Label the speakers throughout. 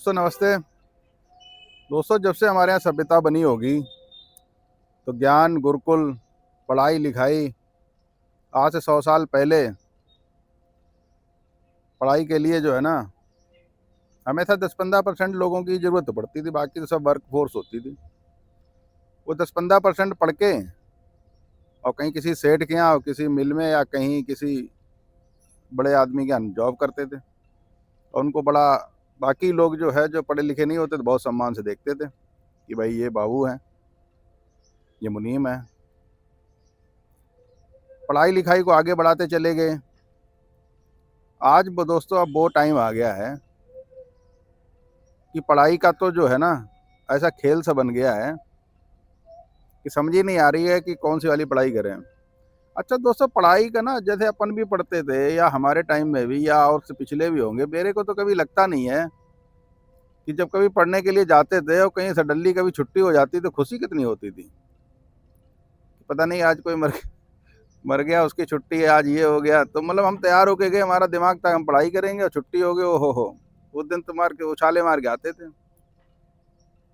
Speaker 1: दोस्तों नमस्ते। दोस्तों जब से हमारे यहाँ सभ्यता बनी होगी तो ज्ञान गुरुकुल पढ़ाई लिखाई आज से 100 साल पहले पढ़ाई के लिए जो है ना हमेशा 10-15% लोगों की ज़रूरत तो पड़ती थी, बाकी तो सब वर्क फोर्स होती थी। वो 10-15% पढ़ के और कहीं किसी सेठ के यहाँ और किसी मिल में या कहीं किसी बड़े आदमी के यहाँ जॉब करते थे और उनको बड़ा बाकी लोग जो है जो पढ़े लिखे नहीं होते तो बहुत सम्मान से देखते थे कि भाई ये बाबू हैं, ये मुनीम है। पढ़ाई लिखाई को आगे बढ़ाते चले गए। आज दोस्तों अब वो टाइम आ गया है कि पढ़ाई का तो जो है ना ऐसा खेल सा बन गया है कि समझ ही नहीं आ रही है कि कौन सी वाली पढ़ाई करें। अच्छा दोस्तों, पढ़ाई का ना जैसे अपन भी पढ़ते थे या हमारे टाइम में भी या और से पिछले भी होंगे, मेरे को तो कभी लगता नहीं है कि जब कभी पढ़ने के लिए जाते थे और कहीं सडनली कभी छुट्टी हो जाती तो खुशी कितनी होती थी। पता नहीं आज कोई मर गया, उसकी छुट्टी है, आज ये हो गया, तो मतलब हम तैयार होके गए, हमारा दिमाग था हम पढ़ाई करेंगे और छुट्टी हो गई, ओ हो उस दिन तो मार के उछाले मार के आते थे।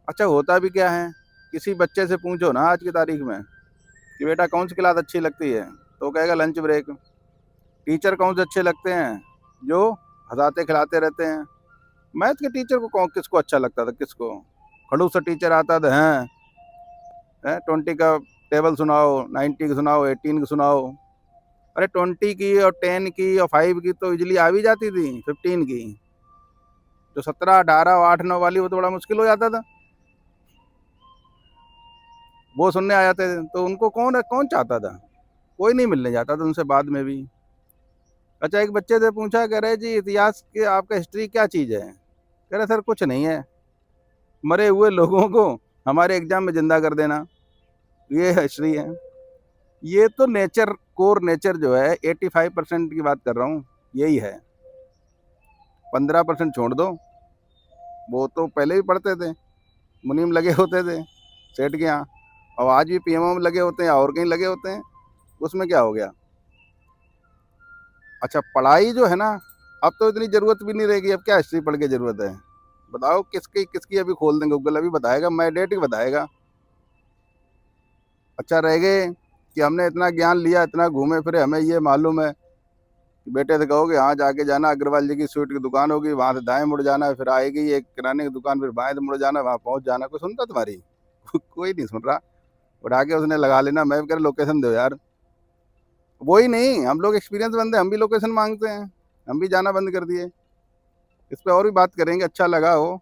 Speaker 1: अच्छा होता भी क्या है, किसी बच्चे से पूछो ना आज की तारीख में कि बेटा कौन सी क्लास अच्छी लगती है, तो कहेगा लंच ब्रेक। टीचर कौन से अच्छे लगते हैं, जो हंसाते खिलाते रहते हैं। मैथ के टीचर को कौन किसको अच्छा लगता था, किसको खड़ूस सा टीचर आता था, हैं 20 का टेबल सुनाओ, 90 की सुनाओ, 18 की सुनाओ। अरे 20 की और 10 की और 5 की तो इजीली आ भी जाती थी, 15 की जो 17 18 8 9 वाली वो तो बड़ा मुश्किल हो जाता था। वो सुनने आ जाते थे तो उनको कौन कौन चाहता था, कोई नहीं मिलने जाता था उनसे बाद में भी। अच्छा एक बच्चे से पूछा, कह रहे जी इतिहास के आपका हिस्ट्री क्या चीज़ है, कह रहे सर कुछ नहीं है, मरे हुए लोगों को हमारे एग्जाम में जिंदा कर देना, ये हिस्ट्री है। ये तो नेचर, कोर नेचर जो है 85% की बात कर रहा हूँ, यही है। 15% छोड़ दो, वो तो पहले भी पढ़ते थे, मुनीम लगे होते थे सेठ के यहाँ, और आज भी पीएमओ में लगे होते हैं और कहीं लगे होते हैं, उसमें क्या हो गया। अच्छा पढ़ाई जो है ना, अब तो इतनी ज़रूरत भी नहीं रहेगी, अब क्या हिस्ट्री पढ़ के ज़रूरत है, बताओ किसकी किसकी अभी खोल देंगे, गूगल अभी बताएगा, मैं डेट ही बताएगा। अच्छा रह गए कि हमने इतना ज्ञान लिया, इतना घूमे फिरे, हमें ये मालूम है कि बेटे से कहोगे हाँ जाके जाना अग्रवाल जी की स्वीट की दुकान होगी, वहाँ से दाएं मुड़ जाना है, फिर आएगी एक किराने की दुकान, फिर बाएं मुड़ जाना, वहाँ पहुँच जाना। कोई सुनता तुम्हारी कोई नहीं सुन रहा। उठा के उसने लगा लेना, मैं भी कह लोकेशन दो यार, वही नहीं, हम लोग एक्सपीरियंस बंदे, हम भी लोकेशन मांगते हैं, हम भी जाना बंद कर दिए। इस पे और भी बात करेंगे, अच्छा लगा हो।